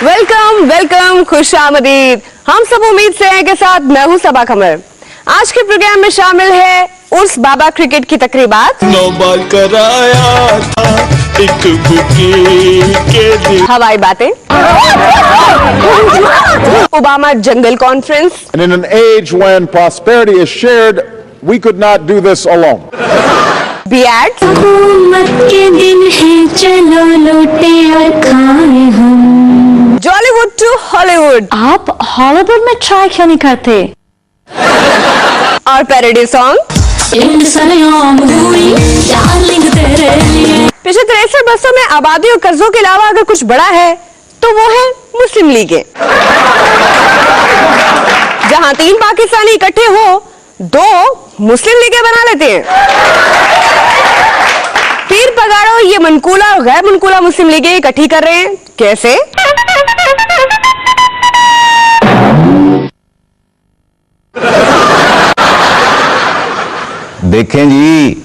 Welcome welcome, खुशामदीद। हम सब उम्मीद से हैं के साथ मैं हूं सबा कमर। आज के प्रोग्राम में शामिल है उर्स बाबा क्रिकेट की तकरीबात, 9 बार कराया था एक बुकी के दिन, हवाई बातें, Obama jungle conference, And in an age when prosperity is shared, we could not do this alone. बी एड्स, हुकूमत के दिन है, चलो लूटे और खाए हम। जॉलीवुड टू हॉलीवुड आप हॉलीवुड में ट्राई क्यों नहीं करते? और पैरोडी सॉन्ग। पिछले 63 वर्षों में आबादी और कर्जों के अलावा अगर कुछ बड़ा है तो वो है मुस्लिम लीगें। जहां 3 पाकिस्तानी इकट्ठे हो 2 मुस्लिम लीगें बना लेते हैं। पीर पगाड़ो ये मनकूला और गैर मनकूला मुस्लिम लीगें इकट्ठी कर रहे हैं। कैसे? देखें जी,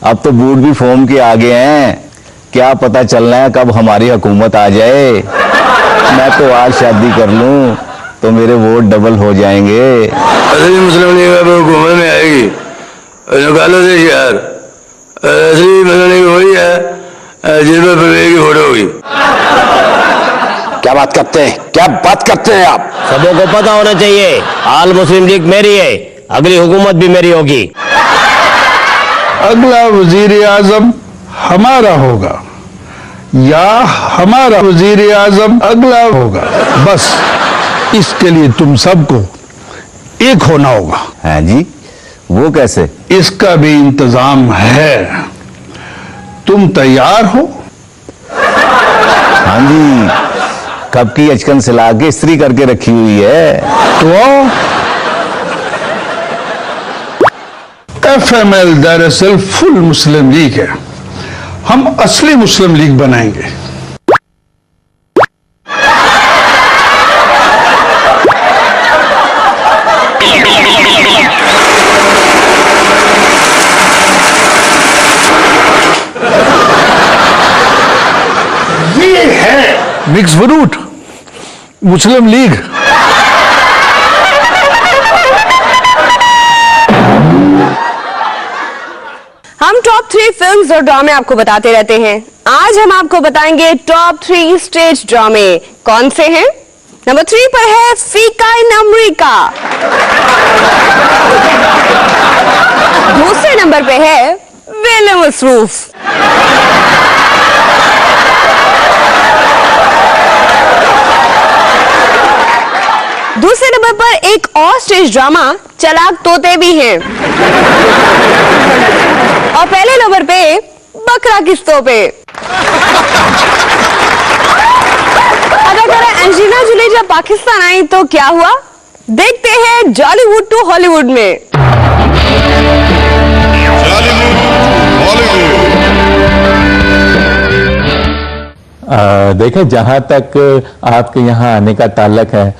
अब तो बूट भी फॉर्म के आगे हैं। क्या पता चलना है कब हमारी हुकूमत आ जाए। मैं तो आज शादी कर लूं तो मेरे वोट डबल हो जाएंगे। असली मुस्लिम लीग अब हुकूमत में आएगी, निकालो से शहर। असली मुस्लिम लीग वही है जिस पर परवेज की फोटो होगी। क्या बात करते हैं, क्या बात करते हैं आप? सबों को पता होना चाहिए, आल मुस्लिम लीग मेरी है, अगली हुकूमत भी मेरी होगी। अगला वजीर आजम हमारा होगा या हमारा वजीर आजम अगला होगा। बस इसके लिए तुम सबको एक होना होगा। हाँ जी, वो कैसे? इसका भी इंतजाम है। तुम तैयार हो? हाँ जी, कब की अचकन सिला के इस्त्री करके रखी हुई है। तो FML दरअसल फुल मुस्लिम लीग है। हम असली मुस्लिम लीग बनाएंगे। ये है मिक्स फ्रूट मुस्लिम लीग। हम टॉप 3 फिल्म्स और ड्रामे आपको बताते रहते हैं। आज हम आपको बताएंगे टॉप 3 स्टेज ड्रामे। कौन से हैं? नंबर 3 पर है फीका इन अमेरिका। दूसरे नंबर पे है वेले मसरूफ। दूसरे नंबर पर एक और स्टेज ड्रामा चलाक तोते भी हैं। और पहले नंबर पे बकरा किस्तों पे। अदाकारा एंजेलिना जूली जब पाकिस्तान आई तो क्या हुआ? देखते हैं जॉलीवुड टू हॉलीवुड में। देखें, जहाँ तक आपके यहाँ आने का ताल्लुक है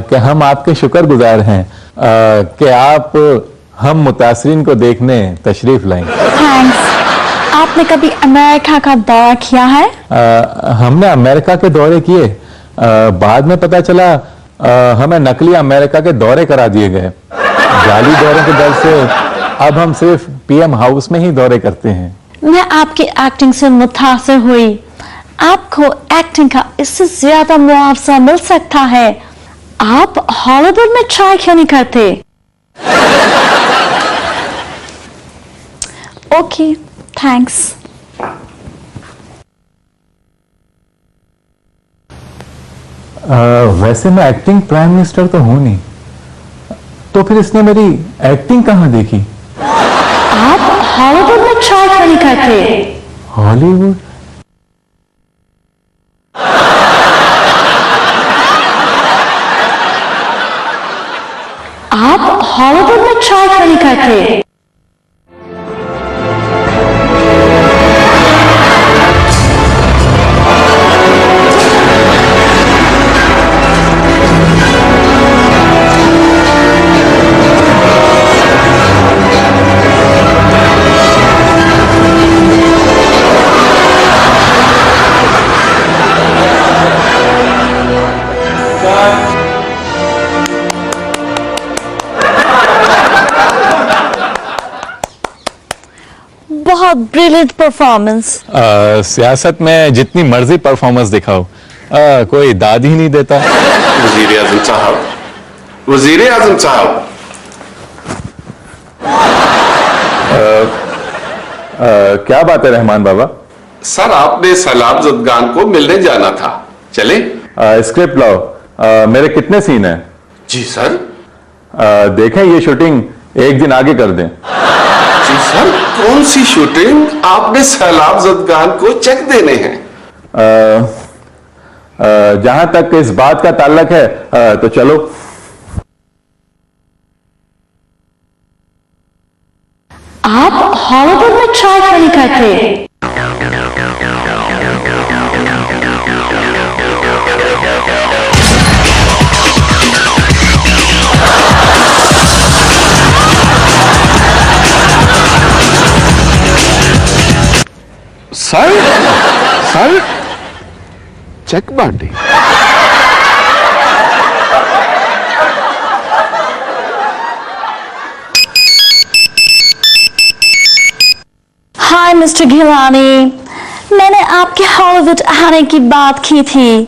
कि हम आपके शुक्रगुजार हैं कि आप हम मुतासरीन को देखने तशरीफ लाएं। थैंक्स। आपने कभी अमेरिका का दौरा किया है? हमने अमेरिका के दौरे किए, बाद में पता चला हमें नकली अमेरिका के दौरे करा दिए गए। जाली दौरे के डर से अब हम सिर्फ PM हाउस में ही दौरे करते हैं। मैं आपकी एक्टिंग से मुतासिर हुई। आपको एक्टिंग का इससे ज्यादा मुआवजा मिल सकता है। आप हॉलीवुड में ट्राई क्यों नहीं करते? Okay, thanks. वैसे मैं एक्टिंग प्राइम मिनिस्टर तो हूं नहीं, तो फिर इसने मेरी एक्टिंग कहां देखी? आप हॉलीवुड में ट्राई क्यों नहीं करते? हॉलीवुड? आप हॉलीवुड में ट्राई क्यों नहीं करते? परफॉर्मेंस? सियासत में जितनी मर्जी परफॉर्मेंस दिखाओ, कोई दाद ही नहीं देता। वजीर आजम साहब, वजीर आजम साहब, क्या बात है रहमान बाबा? सर आपने सैलाब जदगान को मिलने जाना था, चले? स्क्रिप्ट लाओ। मेरे कितने सीन हैं? जी सर। देखें ये शूटिंग एक दिन आगे कर दें। जी सर, कौन सी शूटिंग? आपने सैलाब जदगान को चेक देने हैं। जहां तक इस बात का ताल्लुक है, तो चलो। आप हॉलीवुड में ट्राई क्यों नहीं करते? सर चेक बांटे। हाय मिस्टर गिलानी, मैंने आपके हॉलीवुड आने की बात की थी।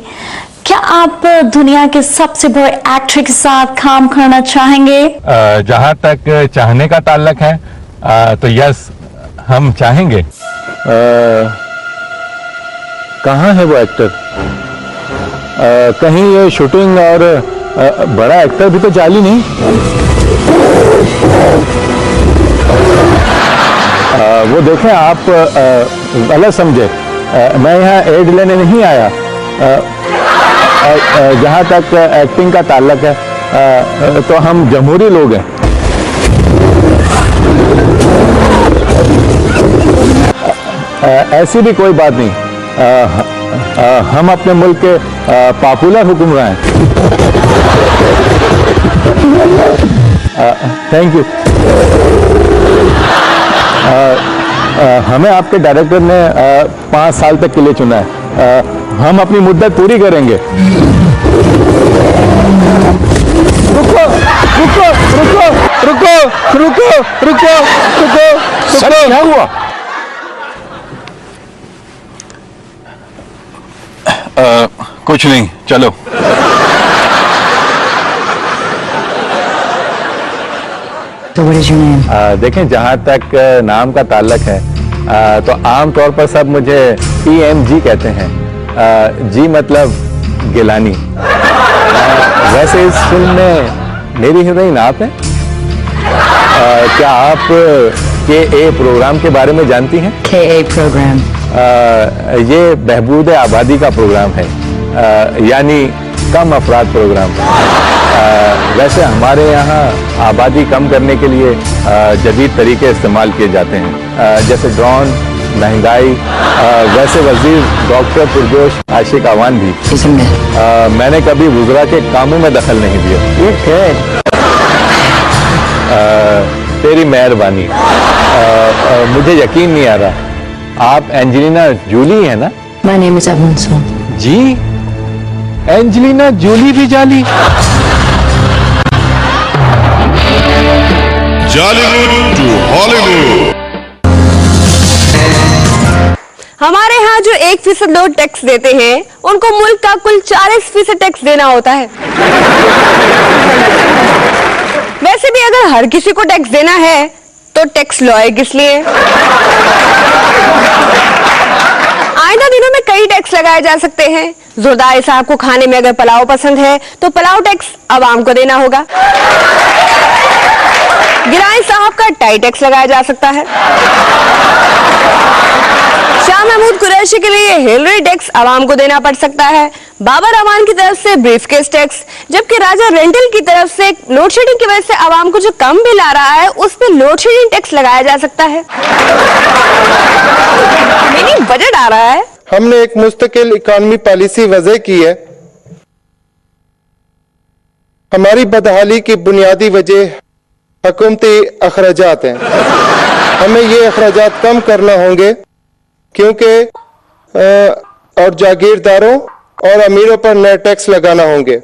क्या आप दुनिया के सबसे बड़े एक्टर के साथ काम करना चाहेंगे? जहां तक चाहने का ताल्लुक है, तो यस, हम चाहेंगे। कहाँ है वो एक्टर? कहीं ये शूटिंग और बड़ा एक्टर भी तो जाली नहीं? वो देखें, आप गलत समझे। मैं यहाँ एड लेने नहीं आया। जहाँ तक एक्टिंग का ताल्लुक है, तो हम जमहूरी लोग हैं। ऐसी भी कोई बात नहीं। हम अपने मुल्क के पॉपुलर हुक्मरान हैं। Thank you. हमें आपके डायरेक्टर ने 5 साल तक के लिए चुना है। हम अपनी मुद्दत पूरी करेंगे। रुको रुको रुको रुको रुको रुको रुको। सर क्या हुआ? कुछ नहीं, चलो। So what is your name? देखें, जहाँ तक नाम का ताल्लुक है, तो आम तौर पर सब मुझे PMG कहते हैं। जी मतलब गिलानी। वैसे इस फिल्म में मेरी हीरोइन आप हैं। क्या आप KA प्रोग्राम के बारे में जानती हैं? KA program. ये बहबूद आबादी का प्रोग्राम है, यानी कम अफराद प्रोग्राम। वैसे हमारे यहाँ आबादी कम करने के लिए जदीद तरीके इस्तेमाल किए जाते हैं, जैसे ड्रोन, महंगाई। वैसे वजीर डॉक्टर पुरजोश आशिक आवान भी। मैंने कभी वुज़रा के कामों में दखल नहीं दिया। तेरी मेहरबानी। मुझे यकीन नहीं आ रहा, आप एंजेलिना जूली है ना? My name is Evanson. जी, एंजेलिना जूली भी जाली? Jollywood to Hollywood. हमारे यहाँ जो 1% लोग टैक्स देते हैं, उनको मुल्क का कुल 40% टैक्स देना होता है। वैसे भी अगर हर किसी को टैक्स देना है, तो टैक्स लॉयर किस लिए? आइंदा दिनों में कई टैक्स लगाए जा सकते हैं। जोरदार साहब को खाने में अगर पुलाव पसंद है, तो पुलाव टैक्स आवाम को देना होगा। गिलानी साहब का टाई टैक्स लगाया जा सकता है। शाह महमूद कुरैशी के लिए हिलरी टैक्स आवाम को देना पड़ सकता है। बाबर रहमान की तरफ से ब्रीफकेस टैक्स, जबकि राजा रेंटल की तरफ से लोड शेडिंग की वजह से आवाम को जो कम बिल आ रहा है, उस पर लोड शेडिंग टैक्स लगाया जा सकता है। मिनी बजट आ रहा है। हमने एक मुस्तकिल इकॉनमी पॉलिसी वज़े की है। हमारी बदहाली की बुनियादी वजह हुकूमती अखराजात हैं। हमें ये अखराजात कम करना होंगे, क्योंकि और जागीरदारों और अमीरों पर नए टैक्स लगाना होंगे।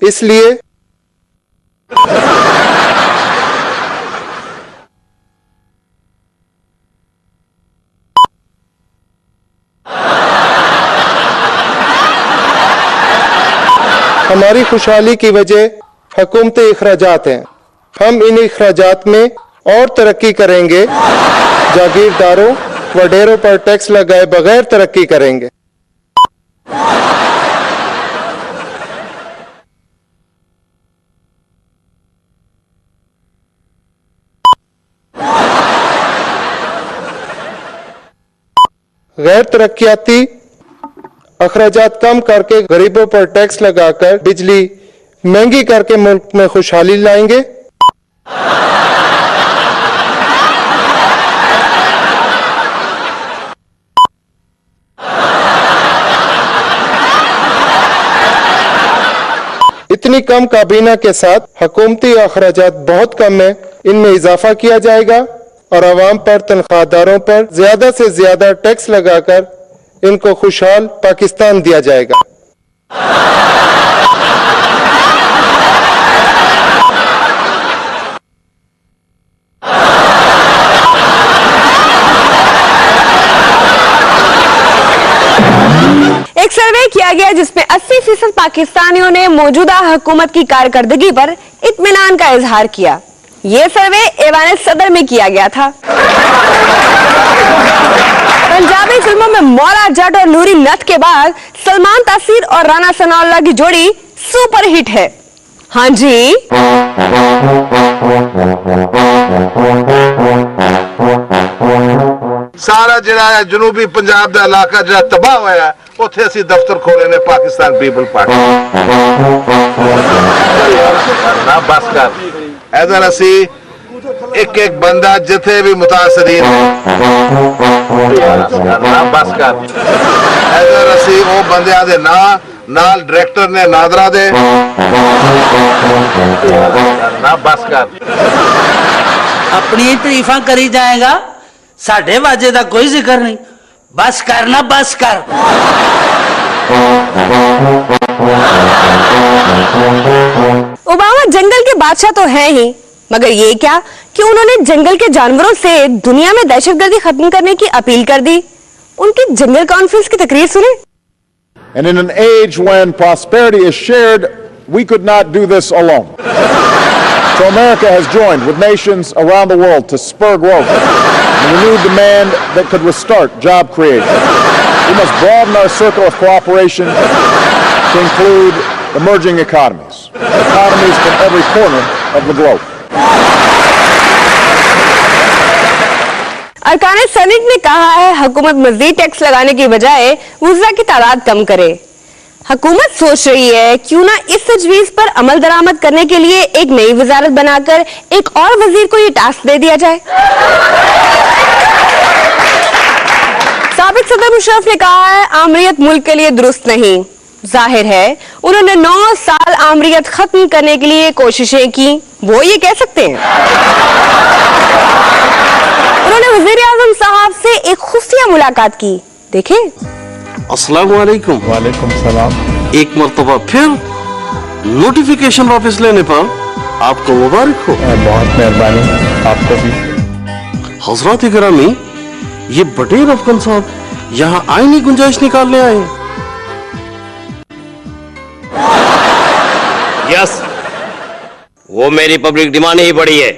इसलिए हमारी खुशहाली की वजह हुकूमती अखराजात हैं। हम इन अखराजात में और तरक्की करेंगे। जागीरदारों वडेरों पर टैक्स लगाए बगैर तरक्की करेंगे। गैर तरक्याती अखराजात कम करके गरीबों पर टैक्स लगाकर बिजली महंगी करके मुल्क में खुशहाली लाएंगे। इतनी कम काबीना के साथ हुकूमती अखराजात बहुत कम है, इनमें इजाफा किया जाएगा और आवाम पर तनख्वाहदारों पर ज्यादा से ज्यादा टैक्स लगाकर इनको खुशहाल पाकिस्तान दिया जाएगा। एक सर्वे किया गया जिसमें 80% पाकिस्तानियों ने मौजूदा हुकूमत की कारकर्दगी पर इत्मीनान का इजहार किया। ये सर्वे ऐवान सदर में किया गया था। पंजाबी फिल्मों में मौला जट और नूरी नथ के बाद सलमान तासीर और राना सनाउल्लाह की जोड़ी सुपर हिट है। हाँ जी, सारा जिहड़ा जनूबी पंजाब का इलाका जिहड़ा तबाह होया उत्थे असीं दफ्तर खोले ने पाकिस्तान पीपल पार्टी ना बस कर इधर असीं एक एक बंदा जिथे भी मुतासरीन ना बस कर इधर असीं वो बंदियां दे नाल डायरेक्टर ने नादरा दे ना बस कर अपनी तारीफा करी जाएगा, साढ़े वाजे का कोई जिक्र नहीं। बस कर ना बस कर। ओबामा जंगल के बादशाह तो हैं ही, मगर ये क्या कि उन्होंने जंगल के जानवरों से दुनिया में दहशतगर्दी खत्म करने की अपील कर दी। उनकी जंगल कॉन्फ्रेंस की तकरीर सुने। And in an age when prosperity is shared, we could not do this alone. So America has joined with nations around the world to spur growth and renewed demand that could restart job creation. We must broaden our circle of cooperation to include emerging economies from every corner of the globe. अरकान senate ने कहा है हुकूमत मजीद tax लगाने की बजाय वुज़रा की तादाद कम करे। हुकूमत सोच रही है क्यों ना इस तजवीज पर अमल दरामद करने के लिए एक नई वजारत बनाकर एक और वजीर को ये टास्क दे दिया जाए। साबिक सदर मुशर्रफ ने कहा है आमरीत मुल्क के लिए दुरुस्त नहीं। जाहिर है उन्होंने 9 साल आमरीत खत्म करने के लिए कोशिशें की, वो ये कह सकते हैं। उन्होंने वजीर आजम साहब से एक खुफिया मुलाकात की, देखें। अस्सलाम वालेकुम। वालेकुम सलाम। एक मर्तबा फिर नोटिफिकेशन वापस लेने पर आपको मुबारक हो। बहुत मेहरबानी, आपको भी। हजरत गिरामी, ये बटेर अफगान साहब यहाँ आईनी गुंजाइश निकालने आए। यस, वो मेरी पब्लिक डिमांड ही बड़ी है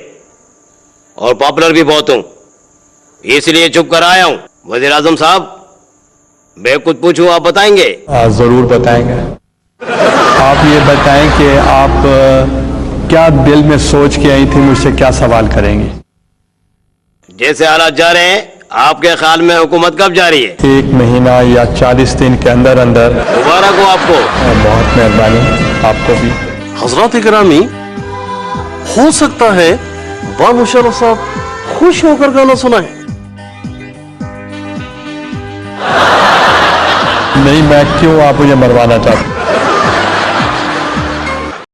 और पॉपुलर भी बहुत हूं, इसलिए चुप कर आया हूं। वजीर आजम साहब, मैं कुछ पूछूं, आप बताएंगे? जरूर बताएंगे। आप ये बताएं कि आप क्या दिल में सोच के आई थी, मुझसे क्या सवाल करेंगी? जैसे हालात जा रहे हैं, आपके ख्याल में हुकूमत कब जारी है? 1 महीना या 40 दिन के अंदर अंदर। मुबारक हो आपको। बहुत मेहरबानी, आपको भी। हजरत गिरामी, हो सकता है बा मुशर्रफ साहब खुश होकर गाना सुनाए। नहीं, मैं क्यों आप मुझे मरवाना चाहते?